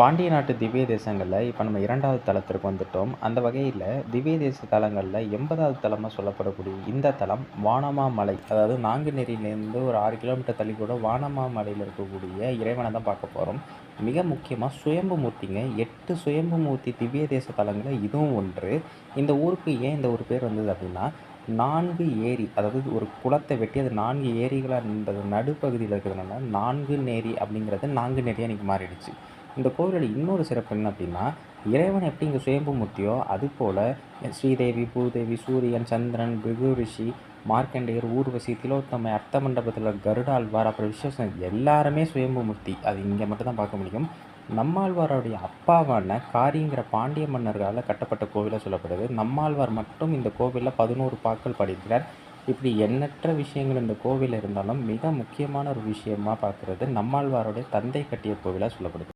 பாண்டிய நாட்டு திவ்ய தேசங்களில் இப்போ நம்ம 2வது தலத்திற்கு வந்துட்டோம். அந்த வகையில் திவ்ய தேச தலங்களில் 80வது தலமாக சொல்லப்படக்கூடிய இந்த தலம் வானமாமலை. அதாவது நாங்குநேரியிலேருந்து ஒரு 6 கிலோமீட்டர் தள்ளி கூட வானமாமலையில் இருக்கக்கூடிய இறைவனை தான் பார்க்க போகிறோம். மிக முக்கியமாக சுயம்பு மூர்த்திங்க. 8 சுயம்பு மூர்த்தி திவ்ய தேச தலங்களில் இதுவும் ஒன்று. இந்த ஊருக்கு ஏன் இந்த ஒரு பேர் வந்தது அப்படின்னா, 4 ஏரி, அதாவது ஒரு குளத்தை வெட்டி அது 4 ஏரிகளாக இருந்தது நடுப்பகுதியில் இருக்கிறதுனால 4 நேரி அப்படிங்கிறது நாங்குநேரியாக இன்றைக்கி மாறிடுச்சு. இந்த கோவிலோட இன்னொரு சிறப்பு என்ன அப்படின்னா, இறைவன் எப்படி இங்கே சுயம்பு மூர்த்தியோ அதுபோல் ஸ்ரீதேவி, பூதேவி, சூரியன், சந்திரன், பிருகு ரிஷி, மார்க்கண்டேயர், ஊர்வசி, திலோத்தமை, அர்த்த மண்டபத்தில் கருடாழ்வார், அப்புறம் விஸ்வசன் எல்லாருமே சுயம்பு மூர்த்தி. அது இங்கே மட்டும் தான் பார்க்க முடியும். நம்மாழ்வாருடைய அப்பாவான காரிங்கிற பாண்டிய மன்னர்களால் கட்டப்பட்ட கோவிலாக சொல்லப்படுது. நம்மாழ்வார் மட்டும் இந்த கோவிலில் 11 பாக்கள் பாடியிருக்கிறார். இப்படி எண்ணற்ற விஷயங்கள் இந்த கோவிலில் இருந்தாலும் மிக முக்கியமான ஒரு விஷயமா பார்க்குறது நம்மாழ்வாருடைய தந்தை கட்டிய கோவிலாக சொல்லப்படுது.